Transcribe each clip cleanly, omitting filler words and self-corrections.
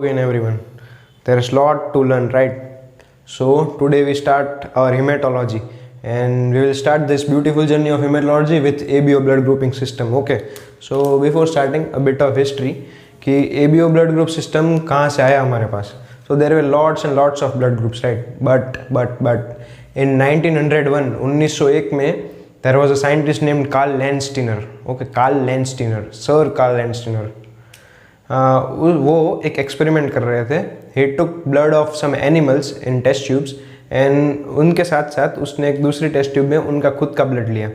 again everyone. There is lot to learn, right? So today we start our hematology and we will start this beautiful journey of hematology with ABO blood grouping system. Okay, so before starting a bit of history कि ABO blood group system कहाँ से आया हमारे पास. So there were lots and lots of blood groups, right? But in 1901 1901 में there was a scientist named Carl Landsteiner. Okay, Carl Landsteiner, Sir Carl Landsteiner. वो एक experiment कर रहे थे. He took blood of some animals in test tubes and उनके साथ साथ उसने एक दूसरी टेस्ट ट्यूब में उनका खुद का ब्लड लिया.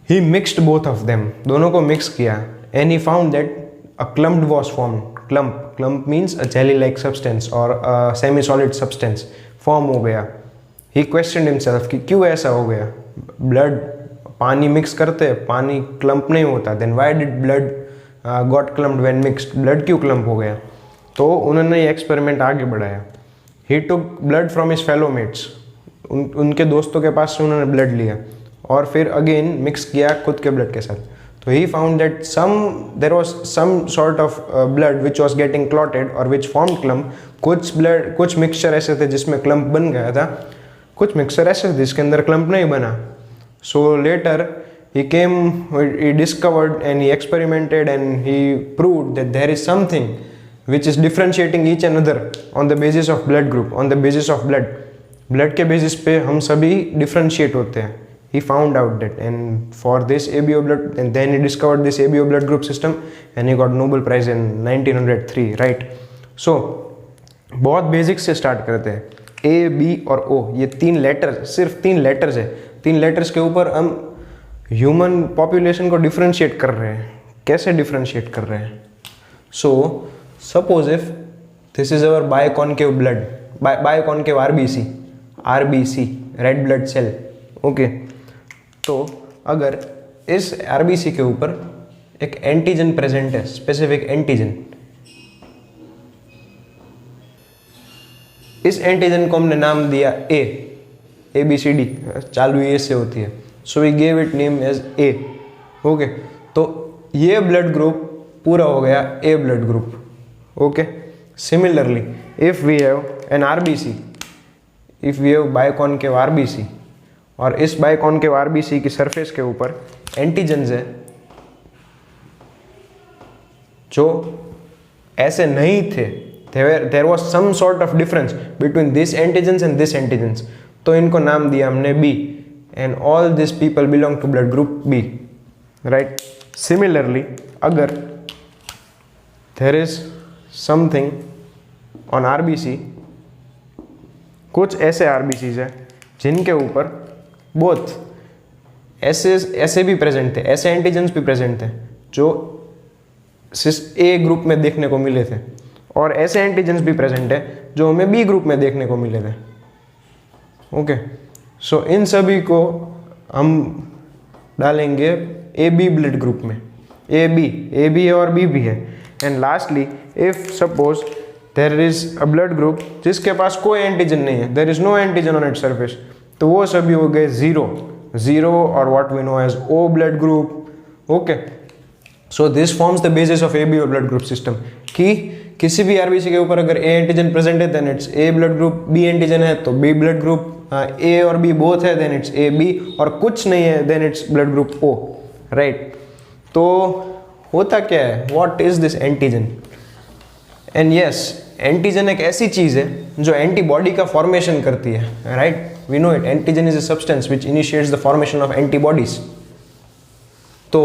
He mixed both of them, दोनों को मिक्स किया and he found that a clump was formed. Clump means a jelly-like substance or a semi-solid substance form हो गया. He questioned himself कि क्यों ऐसा हो गया. ब्लड पानी मिक्स करते पानी क्लम्प नहीं होता, then why did blood got clumped when mixed. Blood क्यों क्लम्प हो गया. तो उन्होंने ये एक्सपेरिमेंट आगे बढ़ाया. He took blood from his fellow mates, उनके दोस्तों के पास से उन्होंने ब्लड लिया और फिर अगेन मिक्स किया खुद के ब्लड के साथ. तो he found that there was some sort of blood which was getting clotted और विच फॉर्म क्लम्प. कुछ मिक्सचर ऐसे थे जिसमें क्लम्प बन गया था, कुछ मिक्सचर ऐसे थे जिसके अंदर क्लम्प नहीं बना. So later he discovered and he experimented and he proved that there is something which is differentiating each another on the basis of blood group, on the basis of blood के basis पे हम सभी differentiate होते हैं. He found out that and for this ABO blood and then he discovered this ABO blood group system and he got Nobel Prize in 1903, right? So बहुत basic से start करते हैं. A, B और O ये तीन letter, सिर्फ तीन letters है. तीन लेटर्स के ऊपर हम ह्यूमन पॉपुलेशन को डिफरेंशिएट कर रहे हैं. कैसे डिफरेंशिएट कर रहे हैं. So suppose if this is our biconcave blood, biconcave RBC red blood cell. Okay, तो अगर इस आरबीसी के ऊपर एक एंटीजन प्रेजेंट है, स्पेसिफिक एंटीजन, इस एंटीजन को हमने नाम दिया ABCD, चालू ए से होती है. So we gave it name as A. Okay, तो ये ब्लड ग्रुप पूरा हो गया A blood group. Okay, similarly if we have an RBC, if we have biconcave RBC और इस बायोकॉन्केव आरबीसी की सरफेस के ऊपर एंटीजन्स है जो ऐसे नहीं थे. There was some sort of difference between this antigens and this antigens. तो इनको नाम दिया हमने B and all these people belong to blood group B, right? Similarly, अगर there is something on RBC, कुछ ऐसे RBCs हैं जिनके ऊपर both ऐसे भी प्रेजेंट थे, ऐसे एंटीजेंस भी प्रेजेंट थे जो A ग्रुप में देखने को मिले थे और ऐसे एंटीजेंस भी प्रेजेंट है जो हमें B ग्रुप में देखने को मिले थे. ओके, सो इन सभी को हम डालेंगे AB ब्लड ग्रुप में. AB है और B भी है. And lastly if suppose there is a blood group जिसके पास कोई एंटीजन नहीं है, there is no antigen on it surface, तो वो सभी हो गए जीरो और what we know as O blood group. Okay, so this forms the basis of ABO blood group system कि किसी भी आरबीसी के ऊपर अगर A एंटीजन प्रेजेंट है then it's A blood group, B antigen है तो B ब्लड ग्रुप, A और B बोथ है देन इट्स AB और कुछ नहीं है then it's blood group O, right. तो होता क्या है, what is this antigen. And yes, antigen एक ऐसी चीज है जो एंटीबॉडी का फॉर्मेशन करती है, right. We know it, antigen is a substance which initiates the formation of antibodies. तो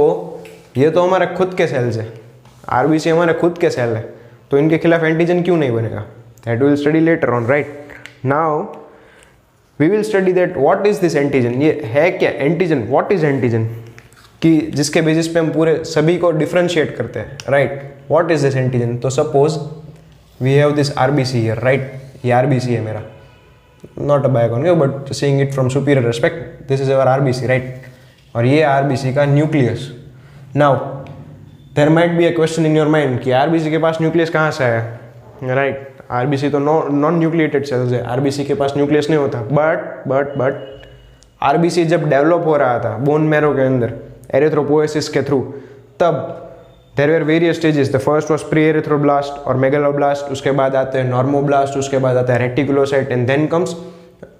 ये तो हमारे खुद के सेल्स है, आरबीसी हमारे खुद के सेल है, तो इनके खिलाफ एंटीजन क्यों नहीं बनेगा. That will study later on, right. Now we will study that what is this antigen. ये है क्या एंटीजन, व्हाट इज एंटीजन, कि जिसके बेसिस पे हम पूरे सभी को डिफरेंशिएट करते हैं, right. What is this antigen. तो suppose we have this RBC here, right. ये आरबीसी है मेरा, not a biconcave but seeing it from superior respect, this is our RBC, right. और ये आरबीसी का nucleus. Now there might be a question in your mind कि RBC के पास nucleus कहाँ से आया, राइट. आरबीसी तो नॉन न्यूक्लिएटेड सेल्स है, आरबीसी के पास न्यूक्लियस नहीं होता. बट आरबीसी जब डेवलप हो रहा था बोन मैरो के अंदर एरिथ्रोपोएसिस के थ्रू, तब there were various stages, the first was pre erythroblast और मेगालोब्लास्ट, उसके बाद आते हैं नॉर्मोब्लास्ट, उसके बाद आता है reticulocyte and then comes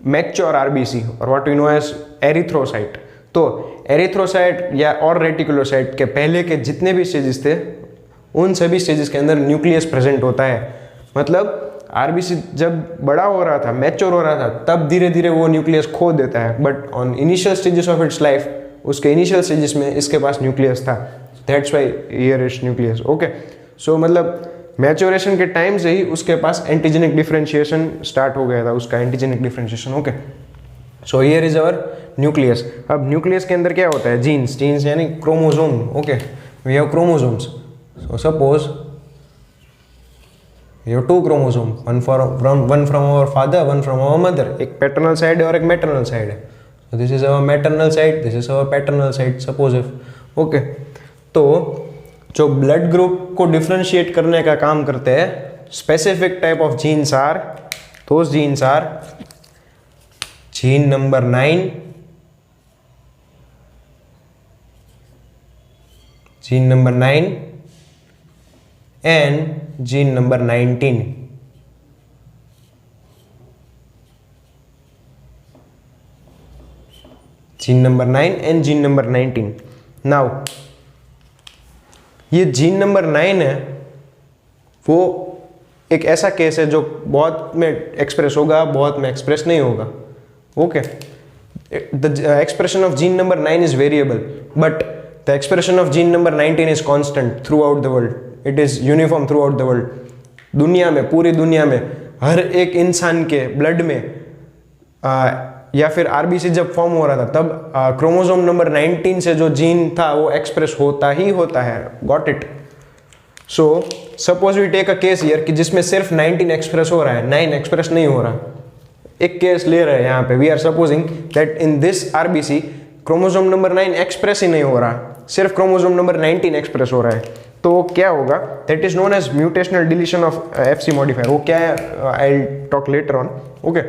mature RBC और what we know as erythrocyte. तो एरिथ्रोसाइट या और रेटिकुलोसाइट के पहले के जितने भी स्टेजेस थे उन सभी स्टेजेस के अंदर न्यूक्लियस प्रेजेंट होता है। मतलब आरबीसी जब बड़ा हो रहा था, मैच्योर हो रहा था, तब धीरे धीरे वो न्यूक्लियस खो देता है, but on initial stages of its life, उसके इनिशियल स्टेजेस में इसके पास न्यूक्लियस था, that's why here is nucleus. Okay, so मतलब मैच्योरेशन के टाइम से ही उसके पास एंटीजेनिक डिफरेंशिएशन स्टार्ट हो गया था, उसका antigenic differentiation. Okay, so here is our nucleus. अब न्यूक्लियस के अंदर क्या होता है? जीन्स, जीन्स यानी chromosome. Okay, we have chromosomes, so suppose you have two chromosomes, one from our father, one from our mother, एक पैटर्नल साइड है और एक मैटरनल साइड है। so this is our maternal side, this is our paternal side, suppose if। Okay, तो जो blood group को differentiate करने का काम करते हैं, specific type of genes are, those genes are gene number 9, gene number 9 and gene number 19। gene number 9 and gene number 19। now ये gene number 9 है, वो एक ऐसा केस है जो बहुत में एक्सप्रेस होगा, बहुत में एक्सप्रेस नहीं होगा। Okay, the expression of gene number 9 is variable, but the expression of gene number 19 is constant through out the world, it is uniform through out the world. दुनिया में, पूरी दुनिया में हर एक इंसान के ब्लड में या फिर आरबीसी जब फॉर्म हो रहा था तब क्रोमोसोम नंबर 19 से जो जीन था वो एक्सप्रेस होता ही होता है। Got it? So suppose we take a case here कि जिसमें सिर्फ 19 एक्सप्रेस हो रहा है, 9 एक्सप्रेस नहीं हो रहा। एक केस ले रहे हैं यहाँ पे, we are supposing that in this RBC chromosome number 9 express ही नहीं हो रहा, सिर्फ क्रोमोसोम नंबर 19 एक्सप्रेस हो रहा है। तो क्या होगा? That is known as mutational deletion of FC modifier. वो क्या है? I will talk later on. Okay,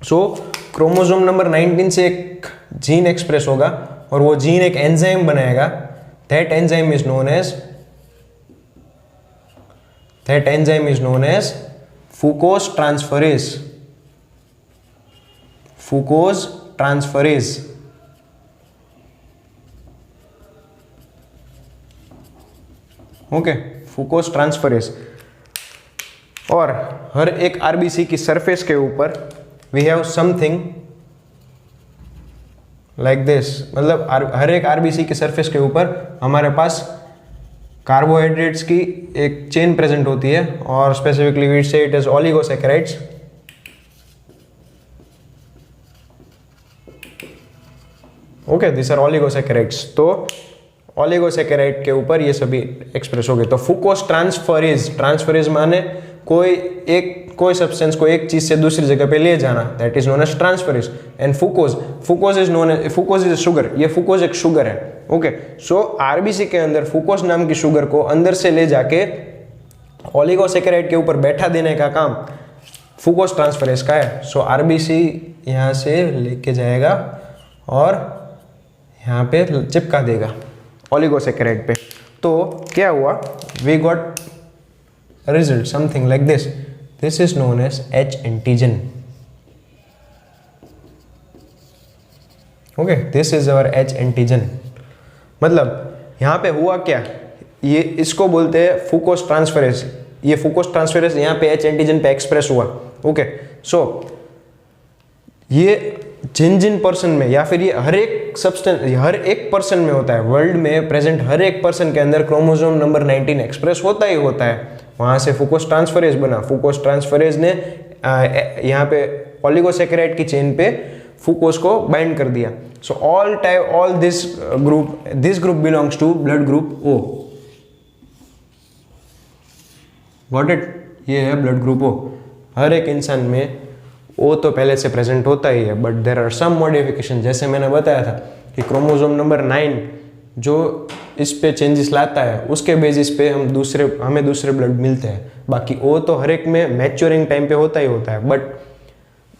so chromosome number 19 से एक जीन एक्सप्रेस होगा और वो जीन एक एंजाइम बनाएगा। That enzyme is known as fucose transferase. Fucose transferase. Okay, fucose transferase. और हर एक आरबीसी की सरफेस के ऊपर we have something like this. मतलब हर एक आरबीसी की सरफेस के ऊपर हमारे पास कार्बोहाइड्रेट्स की एक चेन प्रेजेंट होती है, और specifically we say it is oligosaccharides. Okay, this are oligosaccharides. तो ओलिगोसैकेराइड के ऊपर ये सभी एक्सप्रेस हो गए। तो फूकोस ट्रांसफरेज, ट्रांसफरेज माने कोई सब्सटेंस को एक चीज से दूसरी जगह पे ले जाना, that is known as transferase. And fucose is sugar, ये फूकोस एक शुगर है। ओके, सो आरबीसी के अंदर फूकोस नाम की शुगर को अंदर से ले जाके ओलिगोसैकेराइड के ऊपर बैठा देने का काम फूकोस ट्रांसफरेज का है। सो आरबीसी यहाँ से लेके जाएगा और यहाँ पे चिपका देगा ओलिगोसैकेराइड पे। तो क्या हुआ? We got result something like this. This is known as H antigen. Okay, this is our H antigen. मतलब यहाँ पे हुआ क्या? ये इसको बोलते हैं फूकोस ट्रांसफरेज। ये फूकोस ट्रांसफरेज यहाँ पे H एंटीजन पे एक्सप्रेस हुआ। ओके, सो ये जिन पर्सन में, या फिर ये हर एक पर्सन में होता है, वर्ल्ड में प्रेजेंट हर एक पर्सन के अंदर क्रोमोसोम नंबर 19 एक्सप्रेस होता ही होता है। वहाँ से फूकोस ट्रांसफरेज बना। फूकोस ट्रांसफरेज ने यहाँ पे ओलिगोसैकेराइड की चेन पे फूकोस को बाइंड कर दिया। So all this group belongs to blood group O। Got it? ये है ब्लड ग्रुप O। हर एक इंसान में O तो पहले से प्रेजेंट होता ही है, but there are some modification. जैसे मैंने बताया था कि क्रोमोसोम नंबर 9 जो इस पे चेंजेस लाता है, उसके बेसिस पे हमें दूसरे ब्लड मिलते हैं। बाकी O तो हर एक में मैच्योरिंग टाइम पे होता ही होता है, बट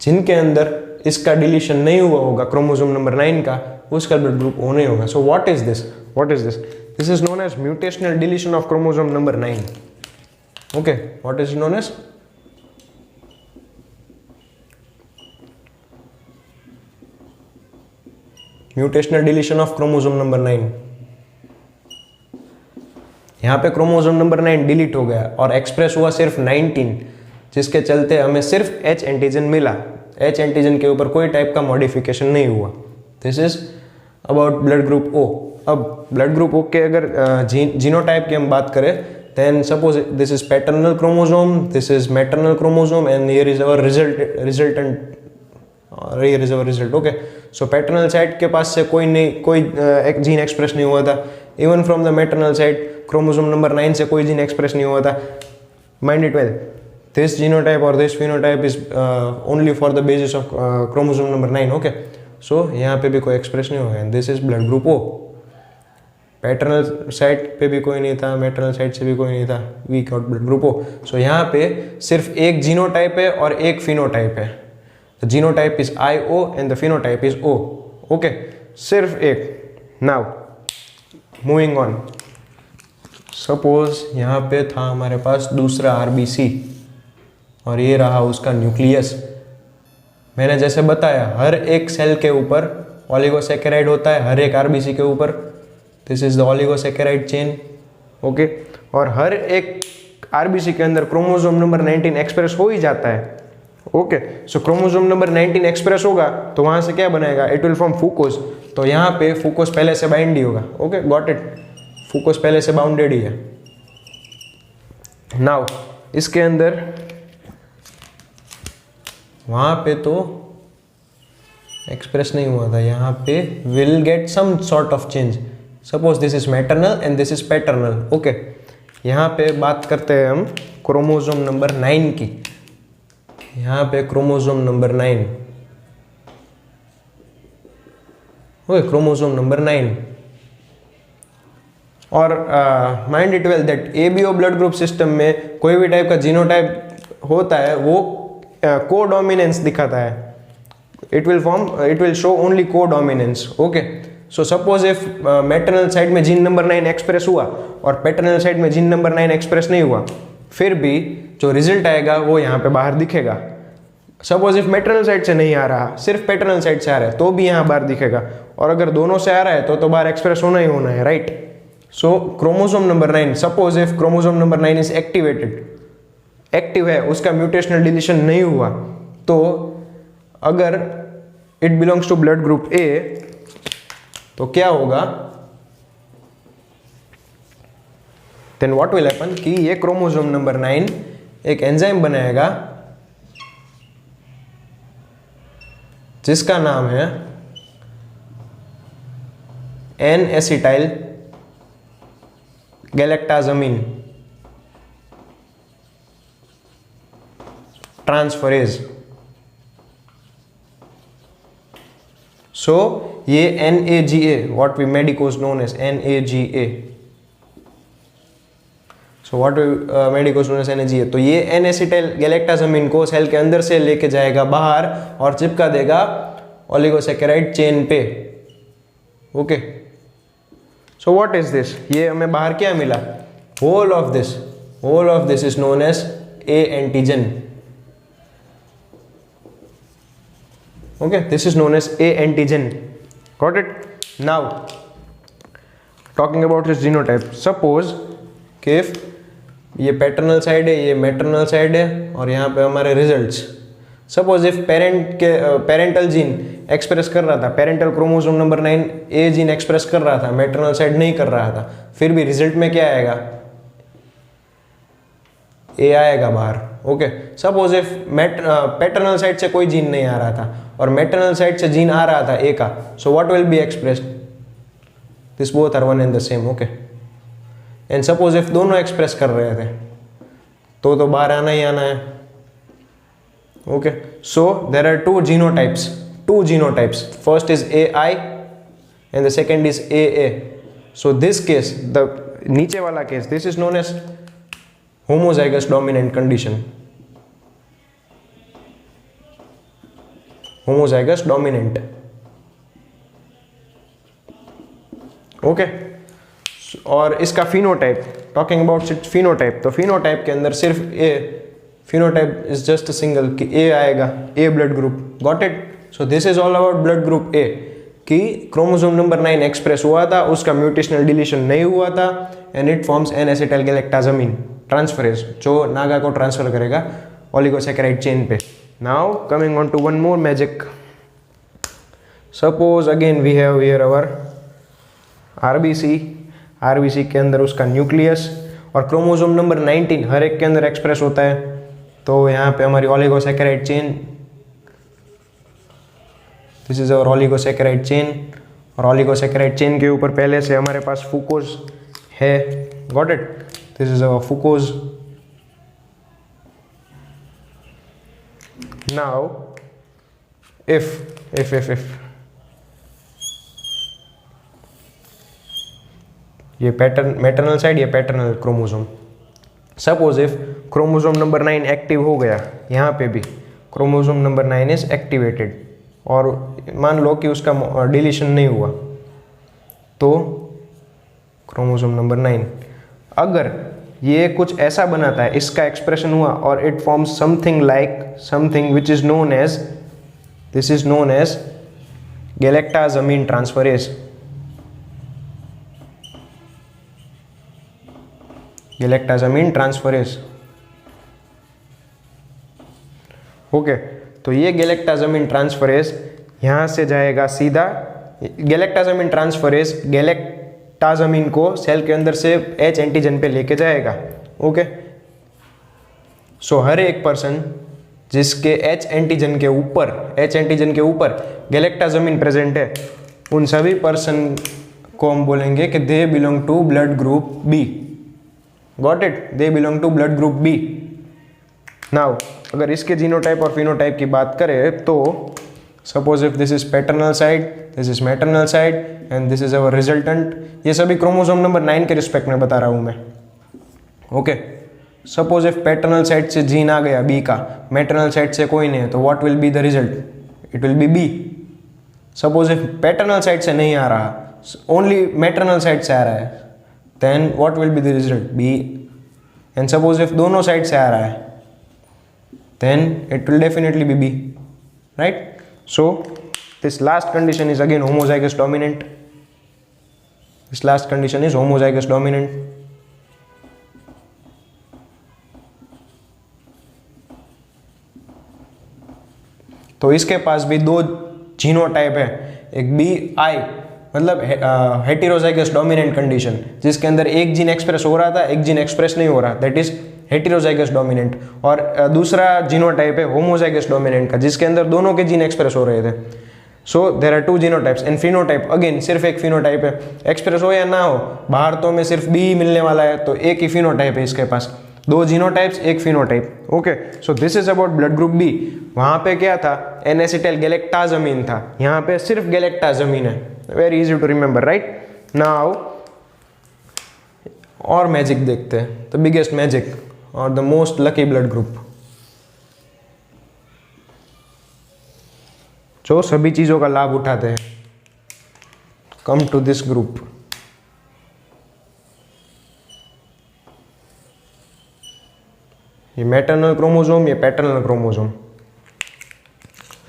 जिनके अंदर इसका डिलीशन नहीं हुआ होगा क्रोमोसोम नंबर 9 का, उसका ब्लड ग्रुप O नहीं होगा। सो what is this? This is known as mutational deletion of chromosome number 9. Okay, what is it known as? Mutational deletion of chromosome number 9. यहाँ पे क्रोमोसोम नंबर 9 डिलीट हो गया और express हुआ सिर्फ 19, जिसके चलते हमें सिर्फ H एंटीजन मिला। H एंटीजन के ऊपर कोई टाइप का मॉडिफिकेशन नहीं हुआ। This is about blood group O। अब ब्लड ग्रुप O के अगर जीनोटाइप की हम बात करें, then suppose this is paternal chromosome, this is maternal chromosome, and here is our resultant, here is our result. Okay, so paternal side के पास से कोई एक जीन एक्सप्रेस नहीं हुआ था। Even from the maternal side chromosome number 9 से कोई gene express नहीं हुआ था। Mind it well, this genotype और this phenotype is only for the basis of chromosome number 9। Okay, so यहाँ पे भी कोई एक्सप्रेस नहीं हुआ। This is blood group O। Paternal side पे भी कोई नहीं था, मैटरनल साइड से भी कोई नहीं था, we got blood group O। So यहाँ पे सिर्फ एक जीनोटाइप है और एक फिनोटाइप है। The genotype is IO and the phenotype is O। Okay, सिर्फ एक। नाउ मूविंग ऑन, सपोज यहाँ पे था हमारे पास दूसरा RBC और ये रहा उसका न्यूक्लियस। मैंने जैसे बताया हर एक सेल के ऊपर ओलिगोसैकेराइड होता है, हर एक RBC के ऊपर। This is the oligosaccharide chain. Okay, और हर एक RBC के अंदर क्रोमोसोम नंबर 19 एक्सप्रेस हो ही जाता है। Okay, so chromosome number 19 express होगा तो वहां से क्या बनेगा? It will form fucose. तो यहाँ पे फूकोस पहले से बाइंड ही होगा। ओके, गॉट इट, फूकोस पहले से बाउंडेड ही है। नाउ इसके अंदर वहां पे तो एक्सप्रेस नहीं हुआ था, यहाँ पे will get some sort of change. Suppose this is maternal and this is paternal. Okay, यहाँ पे बात करते हैं हम क्रोमोसोम नंबर 9 की। यहाँ पे chromosome number 9, okay, chromosome number 9। और mind it well that ABO blood group system में कोई भी टाइप का जीनोटाइप होता है वो कोडोमिनेंस दिखाता है। It will show only codominance. Okay, so suppose if maternal side में जीन नंबर 9 एक्सप्रेस हुआ और पैटर्नल साइड में जीन नंबर 9 एक्सप्रेस नहीं हुआ, फिर भी जो रिजल्ट आएगा वो यहाँ पे बाहर दिखेगा। सपोज इफ मैटरनल साइड से नहीं आ रहा, सिर्फ पैटर्नल साइड से आ रहा है, तो भी यहाँ बाहर दिखेगा। और अगर दोनों से आ रहा है तो बाहर एक्सप्रेस होना ही होना है, right? So chromosome number 9, suppose if chromosome number 9 is activated, active है, उसका म्यूटेशनल डिलीशन नहीं हुआ, तो अगर it belongs to blood group A तो क्या होगा? देन व्हाट विल हैपन कि ये क्रोमोसोम नंबर 9 एक एंजाइम बनाएगा जिसका नाम है N-एसिटाइल गैलेक्टाजामिन ट्रांसफरेज। सो ये NAGA, what we medicos known as NAGA, so what we medicos known as NAGA, तो ये N-एसिटाइल गैलेक्टाजामिन को सेल के अंदर से लेके जाएगा बाहर और चिपका देगा ओलिगोसैकेराइड चेन पे। Okay, so what is this? ये हमें बाहर क्या मिला? Whole of this is known as A antigen. Okay, this is known as A antigen. Got it? Now, talking about his genotype. Suppose कि if ये paternal side है, ये maternal side है और यहाँ पे हमारे results. Suppose if parental gene express कर रहा था, parental chromosome number 9 A gene express कर रहा था, मैटरनल साइड नहीं कर रहा था, फिर भी रिजल्ट में क्या आएगा? A आएगा बाहर। Okay, suppose if paternal side से कोई जीन नहीं आ रहा था और मैटरनल साइड से जीन आ रहा था A का, so what will be expressed? This both are one and the same. Okay, and suppose if दोनों एक्सप्रेस कर रहे थे तो बाहर आना ही आना है। Okay, so there are two genotypes, first is AI and the second is AA। So this case, the नीचे वाला केस, this is known as homozygous dominant condition, homozygous dominant। okay, और इसका phenotype, talking about its phenotype, तो phenotype के अंदर सिर्फ A, phenotype is just single कि ए आएगा, A blood group, got it. So this is all about blood group A, कि chromosome number 9 express हुआ था, उसका म्यूटेशनल डिलीशन नहीं हुआ था, and it forms N acetyl galactosamine transferase, जो नागा को ट्रांसफर करेगा ओलिगोसैकेराइड चेन पे। Now coming on to one more magic, suppose again we have here our RBC, RBC के अंदर उसका न्यूक्लियस और क्रोमोसोम नंबर 19 हर एक के अंदर एक्सप्रेस होता है, तो यहाँ पे हमारी oligosaccharide chain, this is our oligosaccharide chain, और ओलिगोसैकेराइड चेन के ऊपर पहले से हमारे पास फुकोज है, got it, this is our fucose. Now if ये मैटरनल साइड, ये paternal chromosome, suppose if chromosome number 9 active हो गया, यहाँ पे भी क्रोमोसोम नंबर 9 इज एक्टिवेटेड, और मान लो कि उसका डिलीशन नहीं हुआ, तो क्रोमोसोम नंबर 9 अगर ये कुछ ऐसा बनाता है, इसका एक्सप्रेशन हुआ और it forms something like something which is known as, this is known as galactosamine transferase, galactosamine transferase, okay. तो ये गैलेक्टाजामिन ट्रांसफरेज यहाँ से जाएगा सीधा, गैलेक्टाजामिन ट्रांसफरेज गैलेक्टाजामिन को सेल के अंदर से एच एंटीजन पे लेके जाएगा, ओके। सो हर एक पर्सन जिसके एच एंटीजन के ऊपर गैलेक्टाजामिन प्रेजेंट है, उन सभी पर्सन को हम बोलेंगे कि they belong to blood group B, got it, they belong to blood group B. Now अगर इसके जीनोटाइप और फिनोटाइप की बात करें तो suppose if this is paternal side, this is maternal side and this is our resultant, ये सभी chromosome number 9 के रिस्पेक्ट में बता रहा हूं मैं, okay. Suppose if paternal side से जीन आ गया बी का, मैटरनल साइड से कोई नहीं है, तो what will be the result, it will be B. Suppose if paternal side से नहीं आ रहा, ओनली मैटरनल साइड से आ रहा है, then what will be the result, B। and suppose if दोनों साइड से आ रहा है, then it will definitely be B, right? So this last condition is again homozygous dominant, this last condition is homozygous dominant। तो इसके पास भी दो genotype है, एक BI मतलब हेटेरोजाइगस डोमिनेंट कंडीशन, जिसके अंदर एक जीन एक्सप्रेस हो रहा था, एक जीन एक्सप्रेस नहीं हो रहा, दैट इज हेटेरोजाइगस डोमिनेंट, और दूसरा जीनोटाइप है होमोजाइगस डोमिनेंट का, जिसके अंदर दोनों के जीन एक्सप्रेस हो रहे थे। So there are 2 genotypes and phenotype, again सिर्फ एक फिनोटाइप है, एक्सप्रेस हो या ना हो, बाहर तो में सिर्फ बी मिलने वाला है, तो एक ही फिनोटाइप है इसके पास, 2 जीनोटाइप्स, एक phenotype, okay. So this is about blood group B. वहां पे क्या था, एन एसिटाइल गैलेक्टाजामिन था, यहाँ पे सिर्फ गैलेक्टाजामिन है, very easy to remember, right. Now और मैजिक देखते हैं, द बिगेस्ट मैजिक और the most lucky blood group, जो सभी चीजों का लाभ उठाते हैं। कम टू दिस ग्रुप, ये मैटरनल क्रोमोसोम, ये paternal chromosome.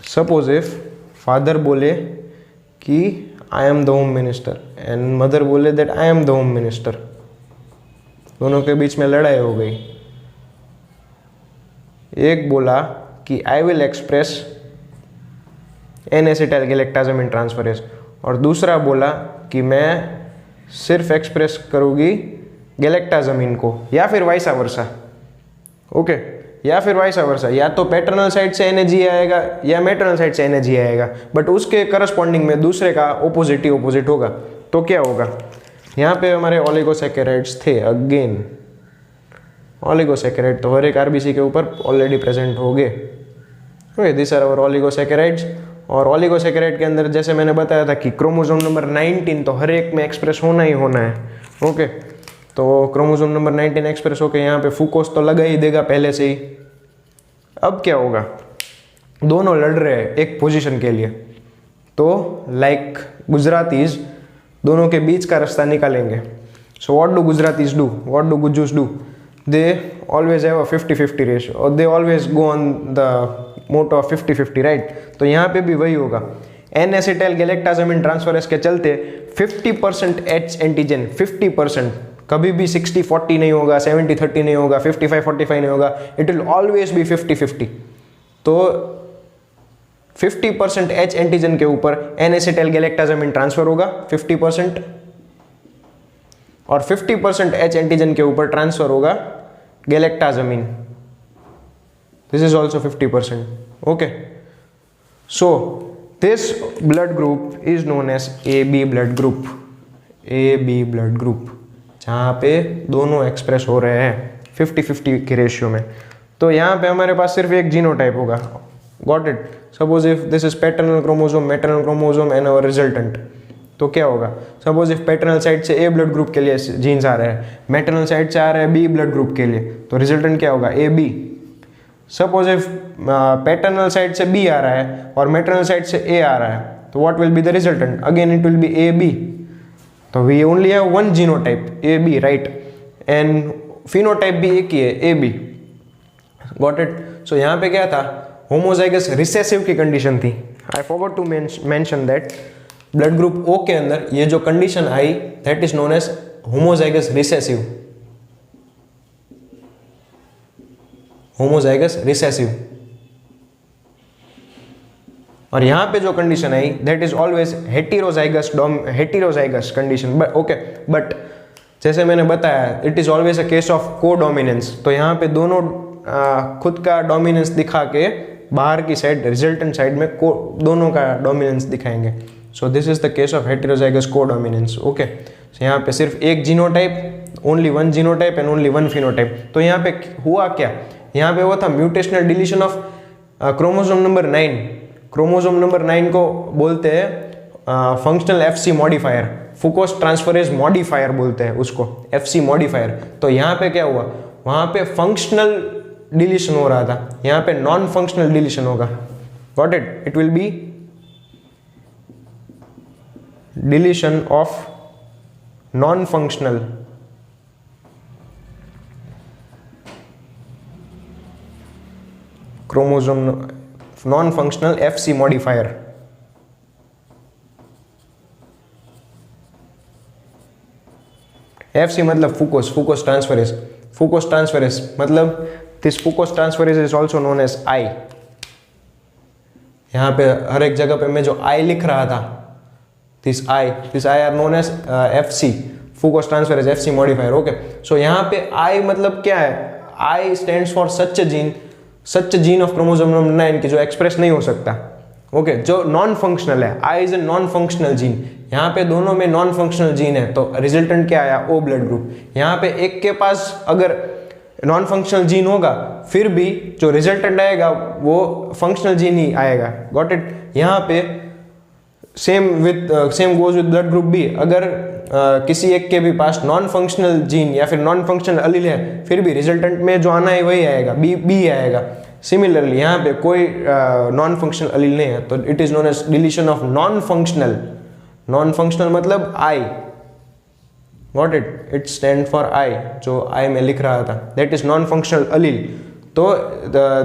Suppose if father बोले कि I am the home minister and mother बोले that I am the home minister, दोनों के बीच में लड़ाई हो गई। एक बोला कि I will express N acetyl galactosamine transferase, और दूसरा बोला कि मैं सिर्फ एक्सप्रेस करूँगी गैलेक्टाजामिन को, या फिर वाइसा वर्सा, ओके, या फिर वाइसा वर्सा, या तो पैटर्नल साइड से एनर्जी आएगा या मैटरनल साइड से एनर्जी आएगा, बट उसके करस्पॉन्डिंग में दूसरे का ऑपोजिट ही ऑपोजिट होगा। तो क्या होगा, यहाँ पे हमारे ओलिगोसैकेराइड्स थे, अगेन ओलिगोसैकेराइड तो हर एक आरबीसी के ऊपर ऑलरेडी प्रेजेंट हो गए, okay, this are our oligosaccharides. और ओलिगोसैकेराइड के अंदर जैसे मैंने बताया था कि क्रोमोसोम नंबर 19 तो हर एक में एक्सप्रेस होना ही होना है, ओके। तो क्रोमोसोम नंबर 19 एक्सप्रेस होकर यहाँ पे फुकोस तो लगा ही देगा पहले से ही। अब क्या होगा, दोनों लड़ रहे हैं एक पोजीशन के लिए, तो लाइक गुजरातीज दोनों के बीच का रास्ता निकालेंगे। So what do Gujaratis do? What do Gujus do? They always have a 50-50 ratio, or they always go on the motto of 50-50, right? तो यहाँ पे भी वही होगा, एन एसिटाइल गैलेक्टाजामिन ट्रांसफरेज के चलते 50% एच एंटीजन, 50%, कभी भी 60-40 नहीं होगा, 70-30 नहीं होगा, 55-45 नहीं होगा, इट विल ऑलवेज बी 50-50। तो 50% एच एंटीजन के ऊपर एन एसिटाइल गैलेक्टाजामिन ट्रांसफर होगा 50%, और 50% एच एंटीजन के ऊपर ट्रांसफर होगा galactosamine, this is also 50%, okay. So this blood group is known as A B blood group, A B blood group, जहाँ पे दोनों एक्सप्रेस हो रहे हैं 50-50 के रेशियो में। तो यहाँ पे हमारे पास सिर्फ एक जीनोटाइप होगा, got it. Suppose if this is paternal chromosome, maternal chromosome and our resultant, तो क्या होगा? सपोज इफ पैटर्नल साइड से ए ब्लड ग्रुप के लिए जीन्स आ रहे हैं, मैटरनल साइड से आ रहे हैं बी ब्लड ग्रुप के लिए, तो रिजल्टेंट क्या होगा? A B. Suppose if paternal side से बी आ रहा है और मैटरनल साइड से ए आ रहा है, तो what will be the resultant? Again it will be A B. तो we only have one genotype A B, right, and phenotype भी एक ही है, ए बी, गॉट इट। सो यहाँ पे क्या था? होमोजाइगस रिसेसिव की कंडीशन थी। I forgot to mention that blood group O के अंदर ये जो कंडीशन आई, that is known as homozygous recessive, homozygous recessive. और यहां पे जो कंडीशन आई, that is always heterozygous condition, but okay, but जैसे मैंने बताया, it is always a case of को डोमिनेंस। तो यहाँ पे दोनों खुद का डोमिनेंस दिखा के बाहर की साइड, रिजल्टेंट साइड में दोनों का डोमिनेंस दिखाएंगे। So this is the case of heterozygous codominance, okay. यहाँ पे सिर्फ एक genotype, only one genotype and only one phenotype. तो यहाँ पे हुआ क्या? यहाँ पे वो था mutational deletion of chromosome number 9। Chromosome number 9 को बोलते हैं functional FC modifier, fucose transferase modifier बोलते हैं उसको, एफसी मॉडिफायर। तो यहाँ पे क्या हुआ? वहाँ पे फंक्शनल डिलीशन हो रहा था, यहाँ पे नॉन फंक्शनल डिलीशन होगा, got it. It will be deletion of non functional chromosome, non functional FC modifier. FC मतलब fucose, fucose transferase, fucose transferase मतलब this fucose transferase is also known as I. यहाँ पे हर एक जगह पे मैं जो आई लिख रहा था, this I are known as FC, fucose transferase FC modifier, okay. So यहाँ पे आई मतलब क्या है? I stands for such gene of chromosome number 9 की जो एक्सप्रेस नहीं हो सकता, ओके, जो नॉन फंक्शनल है। I is a non functional gene, यहाँ पे दोनों में नॉन फंक्शनल जीन है, तो रिजल्टेंट क्या आया? O blood group. यहाँ पे एक के पास अगर नॉन फंक्शनल जीन होगा, फिर भी जो रिजल्टेंट आएगा वो फंक्शनल जीन ही आएगा, गॉट इट। यहाँ पे same goes with blood group B. अगर किसी एक के भी पास नॉन फंक्शनल जीन या फिर नॉन फंक्शनल अलील है, फिर भी रिजल्टेंट में जो आना है वही आएगा, बी आएगा। सिमिलरली यहाँ पे कोई नॉन फंक्शनल अलील नहीं है, तो it is known as deletion of non functional. Non functional मतलब I, got it, it stand for I, जो आई में लिख रहा था, that is non functional allele. तो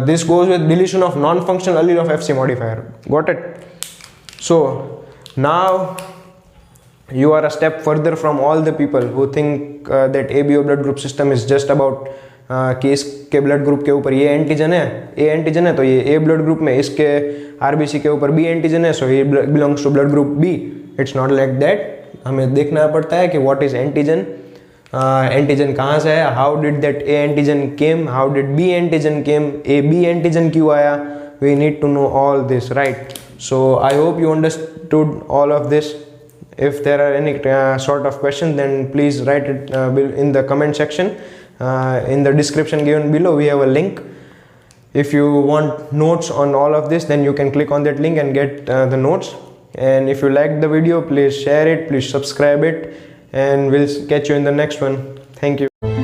this goes with deletion of non functional allele of FC modifier, got it. So now you are a step further from all the people who think that ABO blood group system is just about कि इसके blood group के ऊपर ये antigen है, A antigen है, तो ये ए blood group में, इसके आरबीसी के ऊपर बी एंटीजन है, सो ये belongs to blood group B. It's not like that. हमें देखना पड़ता है कि व्हाट इज एंटीजन, एंटीजन कहाँ से है, how did that A antigen came, how did B antigen came, A B antigen क्यों आया, we need to know all this, right. So I hope you understood all of this. If there are any sort of questions, then please write it in the comment section. In the description given below, we have a link. If you want notes on all of this, then you can click on that link and get the notes. And if you like the video, please share it, please subscribe it, and we'll catch you in the next one. Thank you.